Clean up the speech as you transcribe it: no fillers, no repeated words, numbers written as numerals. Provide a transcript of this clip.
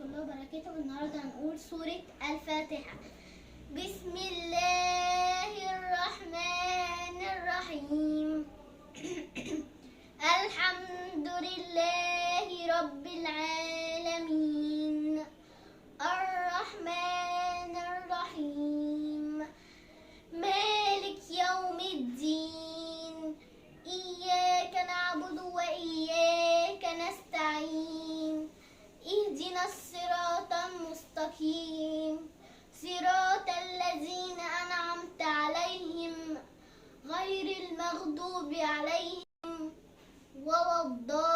الله وبركاته. النهارده هنقول سورة الفاتحة. بسم الله الرحمن الرحيم. الحمد لله رب العالمين، الرحمن الرحيم، مالك يوم الدين، إياك نعبد وإياك نستعين، اهدنا الصراط المستقيم، صراط الذين أنعمت عليهم غير المغضوب عليهم ولا الضالين.